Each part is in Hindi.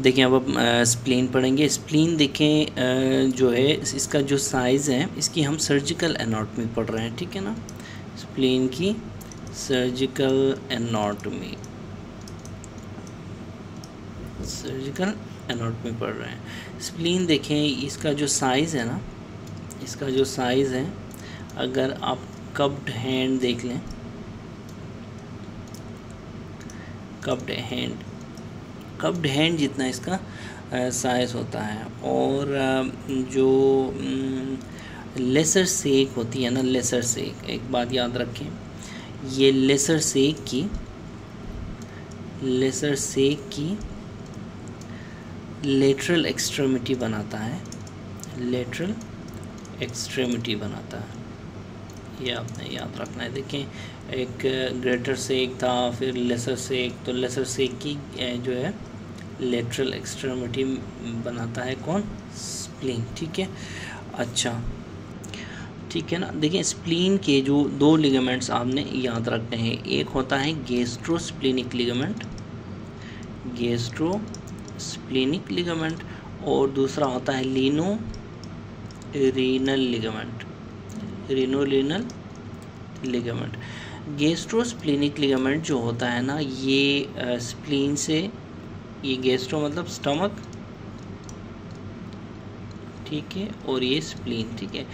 देखें अब स्प्लीन पढ़ेंगे। स्प्लीन देखें जो है इसका जो साइज़ है इसकी हम सर्जिकल एनाटॉमी पढ़ रहे हैं, ठीक है ना। स्प्लीन की सर्जिकल एनाटॉमी पढ़ रहे हैं। स्प्लीन देखें इसका जो साइज़ है ना, इसका जो साइज़ है, अगर आप कप्ड हैंड देख लें, कप्ड हैंड जितना इसका साइज़ होता है। और जो लेसर सेक होती है ना, लेसर सेक, एक बात याद रखें, ये लेसर सेक की लेटरल एक्सट्रीमिटी बनाता है, लेटरल एक्सट्रीमिटी बनाता है, ये आपने याद रखना है। देखें एक ग्रेटर सेक था, फिर लेसर सेक, तो लेसर सेक की जो है लेटरल एक्सट्रीमिटी बनाता है कौन? स्प्लीन, ठीक है। अच्छा, ठीक है ना। देखिए स्प्लीन के जो दो लिगामेंट्स आपने याद रखने हैं, एक होता है गैस्ट्रोस्प्लेनिक लिगामेंट, और दूसरा होता है रीनल लिगामेंट। गैस्ट्रोस्प्लेनिक लिगामेंट जो होता है ना, ये स्प्लीन से, ये गैस्ट्रो मतलब स्टमक, ठीक है, और ये स्प्लीन, ठीक है।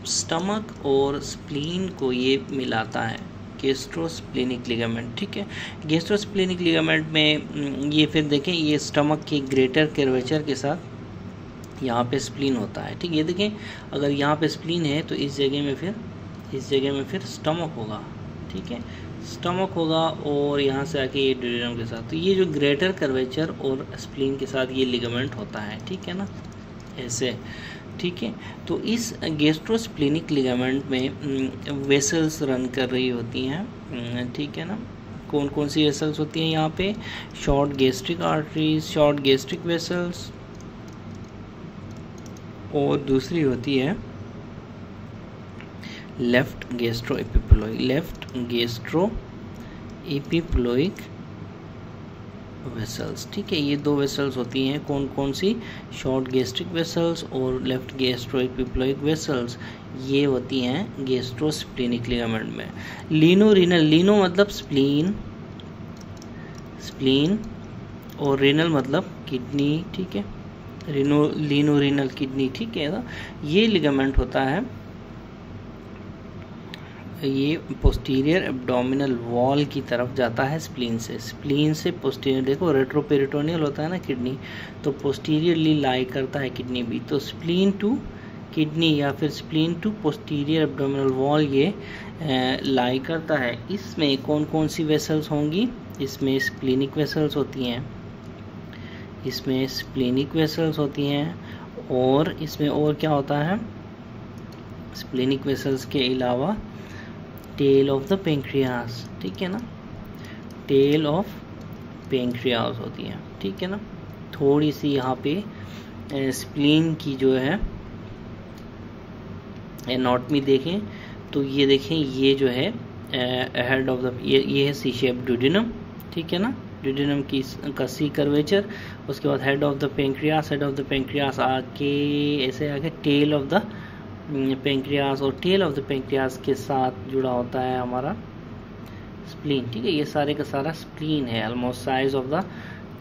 स्टमक और स्प्लीन को ये मिलाता है गैस्ट्रोस्प्लेनिक लिगामेंट, ठीक है। गैस्ट्रोस्प्लेनिक लिगामेंट में ये फिर देखें, ये स्टमक के ग्रेटर कर्वेचर के साथ यहाँ पे स्प्लीन होता है, ठीक है। ये देखें अगर यहाँ पे स्प्लीन है तो इस जगह में फिर स्टमक होगा, ठीक है, स्टमक होगा, और यहाँ से आके ये ड्यूडेनम के साथ, तो ये जो ग्रेटर कर्वेचर और स्प्लीन के साथ ये लिगामेंट होता है, ठीक है ना, ऐसे, ठीक है। तो इस गैस्ट्रोस्प्लेनिक लिगामेंट में वेसल्स रन कर रही होती हैं, ठीक है ना। कौन कौन सी वेसल्स होती हैं यहाँ पे? Short gastric arteries, short gastric vessels, और दूसरी होती है लेफ्ट गैस्ट्रो एपिप्लोइक वेसल्स, ठीक है। ये दो वेसल्स होती हैं, कौन कौन सी? शॉर्ट गैस्ट्रिक वेसल्स और लेफ्ट गैस्ट्रो एपिप्लोइक वेसल्स, ये होती हैं गैस्ट्रोस्प्लेनिक लिगामेंट में। लीनो मतलब स्प्लीन, और रीनल मतलब किडनी, ठीक है, रीनल किडनी, ठीक है। ये लिगामेंट होता है, ये पोस्टीरियर एब्डोमिनल वॉल की तरफ जाता है स्प्लीन से पोस्टीरियर। देखो रेट्रोपेरिटोनियल होता है ना किडनी, तो पोस्टीरियरली लाई करता है किडनी भी, तो स्प्लीन टू किडनी या फिर spleen to posterior abdominal wall ये लाई करता है। इसमें कौन कौन सी वेसल्स होंगी? इसमें स्प्लीनिक वेसल्स होती हैं, और इसमें और क्या होता है? स्प्लीनिक वेसल्स के अलावा टेल ऑफ द पेंक्रियास, ठीक है ना, टेल ऑफ पेंक्रियास होती है, ठीक है ना। थोड़ी सी यहाँ पे स्प्लीन की जो है एनाटॉमी देखें, तो ये देखें, ये जो है हेड ऑफ द, ये है सी शेप ड्यूडेनम, ठीक है ना, ड्यूडेनम का सी कर्वेचर, उसके बाद हेड ऑफ द पेंक्रियास आके ऐसे आके टेल ऑफ द पेंक्रियास, और टेल ऑफ द पेंक्रियास के साथ जुड़ा होता है हमारा स्प्लीन, ठीक है। ये सारे का सारा स्प्लीन है, almost size of the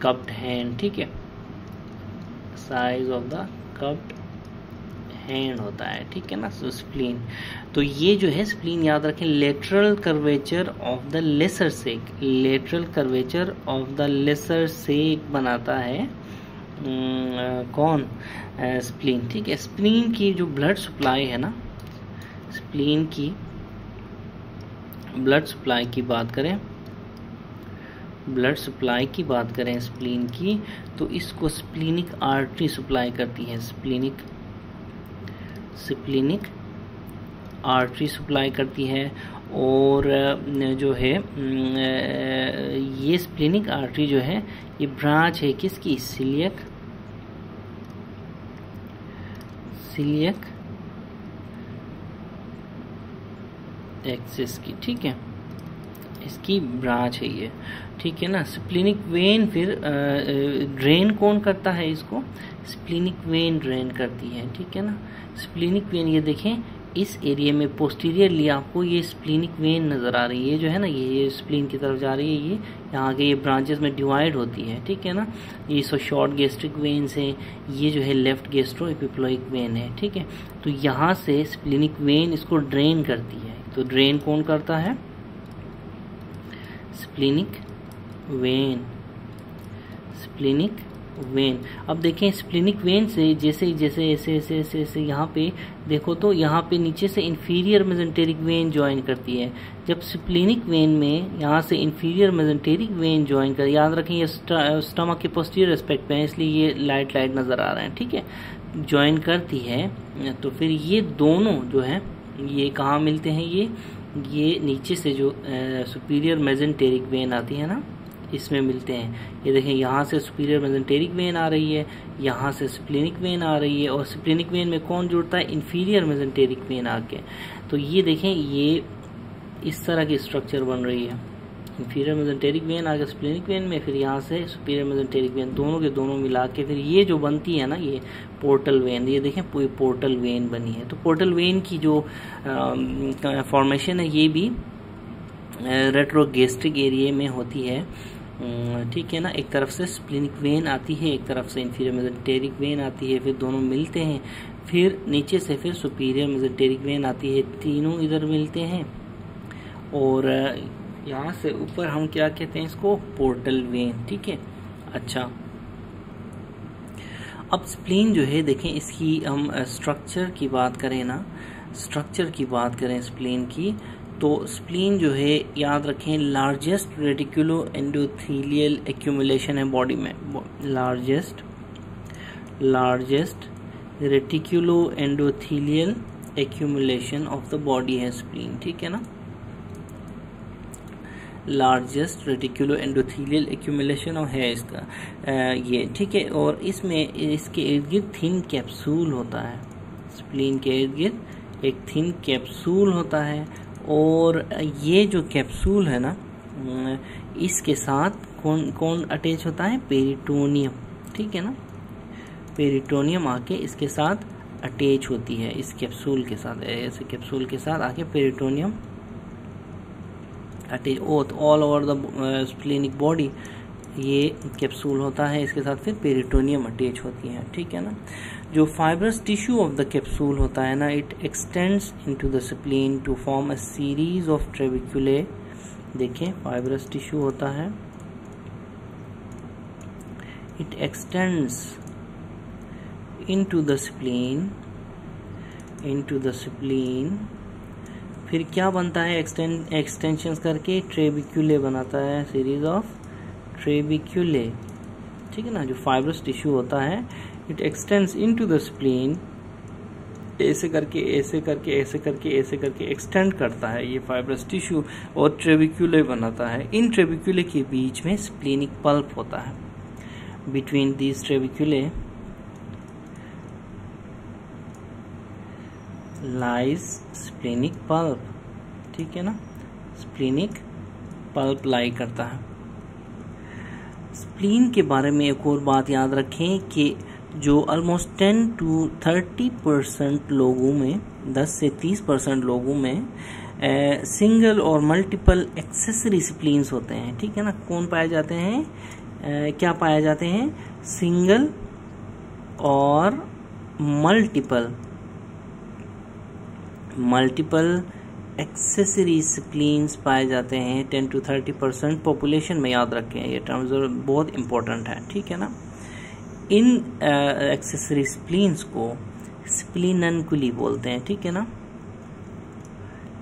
cupped hand, ठीक है, size of the cupped hand होता है, ठीक है ना। सो स्प्लीन, तो ये जो है स्प्लीन याद रखें, lateral curvature of the lesser sac बनाता है कौन? स्प्लीन, ठीक है। स्प्लीन की जो ब्लड सप्लाई है ना, स्प्लीन की ब्लड सप्लाई की बात करें स्प्लीन की, तो इसको स्प्लीनिक आर्टरी सप्लाई करती है, स्प्लीनिक आर्टरी सप्लाई करती है। और जो है ये स्प्लीनिक आर्टरी जो है ये ब्रांच है किसकी? सिलियक एक्सिस की, ठीक है, इसकी ब्रांच है ये, ठीक है ना। स्प्लीनिक वेन फिर ड्रेन कौन करता है इसको, स्प्लीनिक वेन ड्रेन करती है, ठीक है ना। स्प्लीनिक वेन ये देखें इस एरिया में पोस्टीरियरली आपको ये स्प्लीनिक वेन नज़र आ रही है, जो है ना ये स्प्लीन की तरफ जा रही है, ये यहाँ के ये ब्रांचेस में डिवाइड होती है, ठीक है ना। ये सो शॉर्ट गैस्ट्रिक वेन्स है, ये जो है लेफ्ट गैस्ट्रो एपिप्लोइक वेन है, ठीक है। तो यहाँ से स्प्लीनिक वेन इसको ड्रेन करती है। तो ड्रेन कौन करता है, स्प्लीनिक वेन, स्प्लीनिक वेन। अब देखें स्प्लीनिक वेन से जैसे जैसे ऐसे ऐसे ऐसे ऐसे यहाँ पे देखो तो यहाँ पे नीचे से इंफीरियर मेजेंटेरिक वेन ज्वाइन करती है। जब स्प्लीनिक वेन में यहाँ से इंफीरियर मेजेंटेरिक वेन ज्वाइन कर, याद रखें ये स्टमक के पोस्टीरियर एस्पेक्ट पे है इसलिए ये लाइट लाइट नज़र आ रहे हैं, ठीक है। ज्वाइन करती है तो फिर ये दोनों जो है ये कहाँ मिलते हैं, ये नीचे से जो सुपीरियर मेजेंटेरिक वेन आती है ना इसमें मिलते हैं। ये देखें यहाँ से सुपीरियर मेजेंटेरिक वेन आ रही है, यहाँ से स्प्लीनिक वेन आ रही है, और स्प्लीनिक वेन में कौन जुड़ता है, इंफीरियर मेजेंटेरिक वेन आके। तो ये देखें ये इस तरह की स्ट्रक्चर बन रही है, इंफीरियर मेजेंटेरिक वेन आगे स्प्लीनिक वेन में, फिर यहाँ से सुपीरियर मेजेंटेरिक वेन, दोनों के दोनों मिला के फिर ये जो बनती है ना ये पोर्टल वेन, ये देखें पूरी पोर्टल वेन बनी है। तो पोर्टल वेन की जो फॉर्मेशन है ये भी रेट्रोगैस्ट्रिक एरिया में होती है, ठीक है ना। एक तरफ से स्प्लीनिक वेन आती है, एक तरफ से इंफीरियर मेजेंटेरिक वेन आती है, फिर दोनों मिलते हैं, फिर नीचे से फिर सुपीरियर मेजेंटेरिक वेन आती है, तीनों इधर मिलते हैं, और यहाँ से ऊपर हम क्या कहते हैं इसको, पोर्टल वेन, ठीक है। अच्छा अब स्प्लीन जो है देखें इसकी हम स्ट्रक्चर की बात करें ना, स्ट्रक्चर की बात करें स्प्लीन की, तो स्प्लीन जो है याद रखें लार्जेस्ट रेटिकुलो एंडोथीलियल एक्यूमुलेशन है बॉडी में, largest reticulo endothelial accumulation of the body है स्प्लीन, ठीक है ना। लार्जेस्ट रेटिकुलो एंडोथीलियल एक्यूमुलेशन है इसका ये, ठीक है। और इसमें इसके इर्द गिर्द थिन कैप्सूल होता है, स्प्लीन के इर्द गिर्द एक थिन कैप्सूल होता है, और ये जो कैप्सूल है ना इसके साथ कौन कौन अटैच होता है, पेरिटोनियम, ठीक है ना। पेरिटोनियम आके इसके साथ अटैच होती है, इस कैप्सूल के साथ, ऐसे कैप्सूल के साथ आके peritoneum attach all over the splenic body, ये कैप्सूल होता है, इसके साथ फिर पेरिटोनियम अटैच होती है, ठीक है ना। जो fibrous tissue of the capsule होता है ना, it extends into the spleen to form a series of trabeculae. देखें फाइब्रस टिश्यू होता है, it extends into the spleen, फिर क्या बनता है, एक्सटेंशंस करके ट्रेबिक्यूले बनाता है, सीरीज ऑफ ट्रेबिक्यूले, ठीक है ना। जो फाइब्रस टिश्यू होता है it extends into the spleen, ऐसे करके ऐसे करके ऐसे करके ऐसे करके एक्सटेंड करता है ये फाइब्रस टिश्यू और ट्रेबिक्यूले बनाता है। इन ट्रेबिक्यूले के बीच में स्प्लीनिक पल्प होता है, between these trabeculae lies splenic pulp, ठीक है ना, स्प्लीनिक पल्प लाई करता है। स्प्लीन के बारे में एक और बात याद रखें कि जो ऑलमोस्ट 10 to 30% लोगों में, 10 से 30% लोगों में सिंगल और मल्टीपल एक्सेसरी स्प्लीन्स होते हैं, ठीक है ना। कौन पाए जाते हैं, क्या पाए जाते हैं, सिंगल और मल्टीपल एक्सेसरी स्प्लीन्स पाए जाते हैं 10 to 30% पॉपुलेशन में, याद रखें ये टर्म्स बहुत इंपॉर्टेंट है, ठीक है ना। इन एक्सेसरी स्प्लीन्स को स्प्लीननकुली बोलते हैं, ठीक है ना,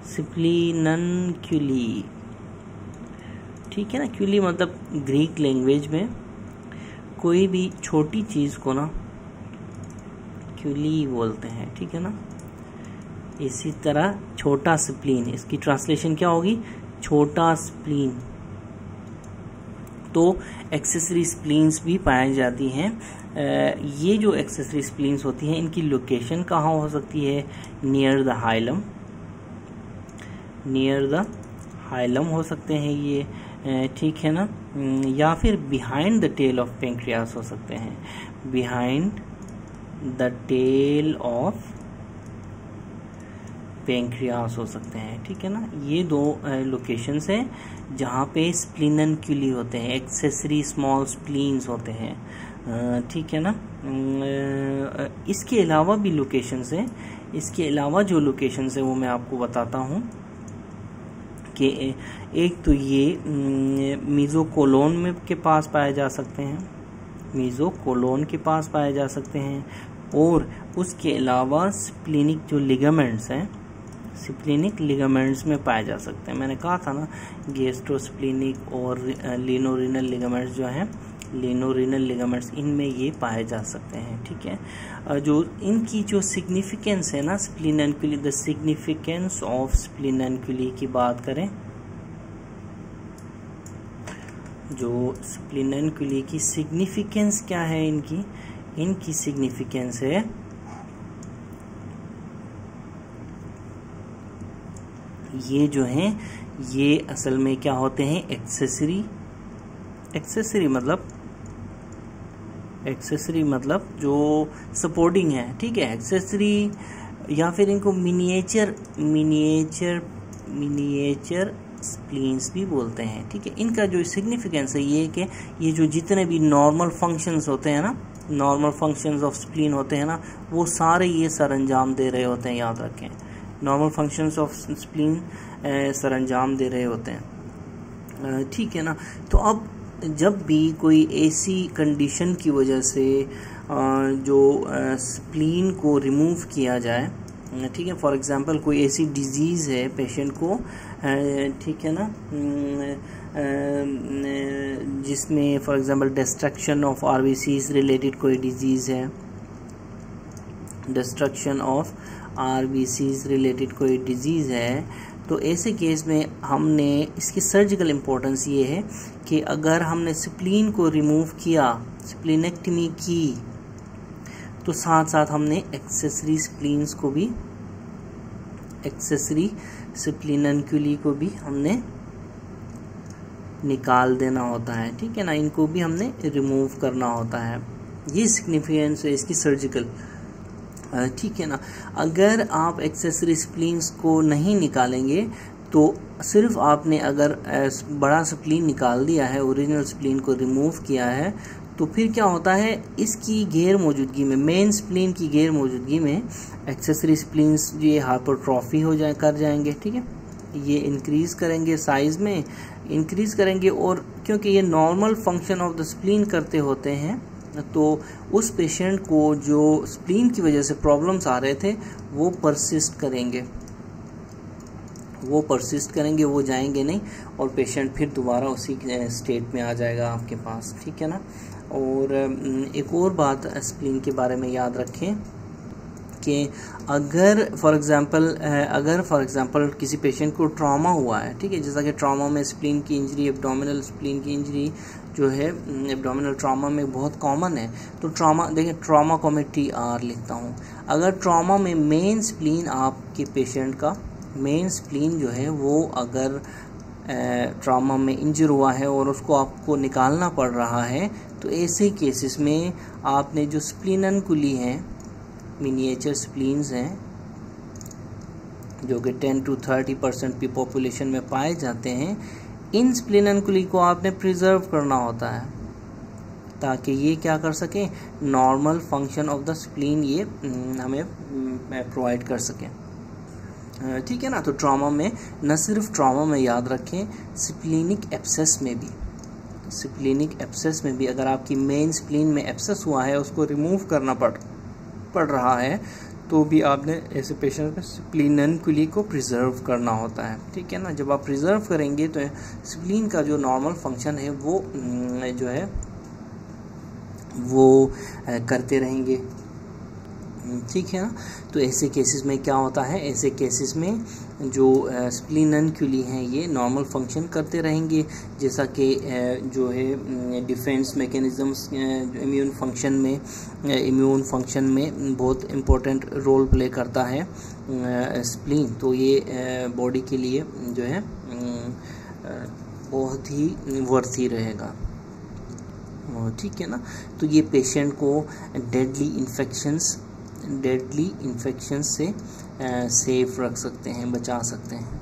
स्प्लीननकुली, ठीक है ना। क्यूली मतलब ग्रीक लैंग्वेज में कोई भी छोटी चीज़ को ना क्यूली बोलते हैं, ठीक है ना। इसी तरह छोटा स्प्लीन, इसकी ट्रांसलेशन क्या होगी, छोटा स्प्लीन। तो एक्सेसरी स्प्लीन्स भी पाई जाती हैं। ये जो एक्सेसरी स्प्लीन्स होती हैं इनकी लोकेशन कहाँ हो सकती है, नियर द हाइलम हो सकते हैं ये, ठीक है ना, या फिर behind the tail of pancreas हो सकते हैं, behind the tail of pancreas हो सकते हैं, ठीक है ना। ये दो लोकेशंस हैं जहाँ पे स्प्लीननक्यूली होते हैं, एक्सेसरी स्मॉल स्प्लीन्स होते हैं, ठीक है ना। इसके अलावा भी लोकेशंस हैं, इसके अलावा जो लोकेशंस हैं वो मैं आपको बताता हूँ कि एक तो ये मीज़ोकोलोन में के पास पाए जा सकते हैं, मीज़ोकोलोन के पास पाए जा सकते हैं, और उसके अलावा स्प्लीनिक जो लिगामेंट्स हैं, स्प्लीनिक लिगामेंट्स में पाए जा सकते हैं। मैंने कहा था ना गैस्ट्रोस्प्लीनिक और लिनोरिनल लिगामेंट्स जो हैं, लिनोरिनल लिगामेंट्स, इनमें ये पाए जा सकते हैं, ठीक है। जो इनकी जो सिग्निफिकेंस है ना स्प्लीननक्यूली, द सिग्निफिकेंस ऑफ स्प्लीननक्यूली की बात करें, जो स्प्लीननक्यूली की सिग्निफिकेंस क्या है, इनकी सिग्निफिकेंस है ये जो हैं ये असल में क्या होते हैं, एक्सेसरी मतलब जो सपोर्टिंग है, ठीक है, एक्सेसरी, या फिर इनको मिनिएचर स्प्लीन्स भी बोलते हैं, ठीक है। इनका जो सिग्निफिकेंस है ये कि ये जो जितने भी नॉर्मल फंक्शंस होते हैं ना, नॉर्मल फंक्शंस ऑफ स्प्लीन होते हैं ना, वो सारे ये सरअंजाम दे रहे होते हैं, याद रखें, नॉर्मल फंक्शंस ऑफ स्प्लीन सरअंजाम दे रहे होते हैं, ठीक है ना। तो अब जब भी कोई ऐसी कंडीशन की वजह से जो स्प्लीन को रिमूव किया जाए, ठीक है, फॉर एग्जांपल कोई ऐसी डिजीज़ है पेशेंट को, ठीक है ना, जिसमें for example destruction of RBCs related कोई डिजीज़ है, डिस्ट्रक्शन ऑफ आरबीसीज रिलेटेड कोई डिजीज़ है, तो ऐसे केस में हमने इसकी सर्जिकल इम्पोर्टेंस ये है कि अगर हमने स्प्लीन को रिमूव किया, स्प्लीनेक्टमी की, तो साथ साथ हमने एक्सेसरी स्प्लीन्स को भी, एक्सेसरी स्प्लीननक्यूली को भी हमने निकाल देना होता है, ठीक है ना, इनको भी हमने रिमूव करना होता है। ये सिग्निफिकेंस है इसकी सर्जिकल, ठीक है ना। अगर आप एक्सेसरी स्प्लीन्स को नहीं निकालेंगे तो सिर्फ आपने अगर बड़ा स्प्लीन निकाल दिया है, ओरिजिनल स्प्लीन को रिमूव किया है, तो फिर क्या होता है, इसकी गैर मौजूदगी में, मेन स्प्लीन की गैर मौजूदगी में एक्सेसरी स्प्लीन्स ये हाइपरट्रॉफी कर जाएंगे, ठीक है, ये इंक्रीज़ करेंगे, साइज़ में इंक्रीज़ करेंगे, और क्योंकि ये normal function of the spleen करते होते हैं, तो उस पेशेंट को जो स्प्लीन की वजह से प्रॉब्लम्स आ रहे थे वो परसिस्ट करेंगे, वो जाएंगे नहीं, और पेशेंट फिर दोबारा उसी स्टेट में आ जाएगा आपके पास, ठीक है ना। और एक और बात स्प्लीन के बारे में याद रखें कि अगर फॉर एग्जांपल किसी पेशेंट को ट्रॉमा हुआ है, ठीक है, जैसा कि ट्रॉमा में स्प्लीन की इंजरी, एब्डोमिनल स्प्लीन की इंजरी जो है एब्डोमिनल ट्रॉमा में बहुत कॉमन है, तो ट्रॉमा देखिए, ट्रॉमा को मैं TR लिखता हूँ। अगर ट्रॉमा में मेन स्प्लीन आपके पेशेंट का मेन स्प्लीन जो है वो अगर ट्रॉमा में इंजर हुआ है और उसको आपको निकालना पड़ रहा है, तो ऐसे केसेस में आपने जो स्प्लीननक्यूली हैं, मिनिएचर स्प्लीन्स हैं, जो कि 10 to 30% की पॉपुलेशन में पाए जाते हैं, इन स्प्लीननक्यूली को आपने प्रिजर्व करना होता है ताकि ये क्या कर सकें, normal function of the spleen ये हमें प्रोवाइड कर सकें, ठीक है ना। तो ट्रॉमा में, न सिर्फ ट्रॉमा में, याद रखें स्प्लीनिक एब्सेस में भी अगर आपकी मेन स्प्लीन में एब्सेस हुआ है, उसको रिमूव करना पड़ रहा है, तो भी आपने ऐसे पेशेंट में स्प्लीननक्यूली को प्रिजर्व करना होता है, ठीक है ना। जब आप प्रिजर्व करेंगे तो स्प्लीन का जो नॉर्मल फंक्शन है वो जो है वो करते रहेंगे, ठीक है ना। तो ऐसे केसेस में क्या होता है, ऐसे केसेस में जो स्प्लीननक्यूली हैं ये नॉर्मल फंक्शन करते रहेंगे, जैसा कि जो है डिफेंस मैकेनिज्म्स इम्यून फंक्शन में बहुत इम्पोर्टेंट रोल प्ले करता है स्प्लीन। तो ये बॉडी के लिए जो है बहुत ही वर्थी रहेगा, ठीक है ना। तो ये पेशेंट को डेडली इन्फेक्शंस से सेफ रख सकते हैं, बचा सकते हैं।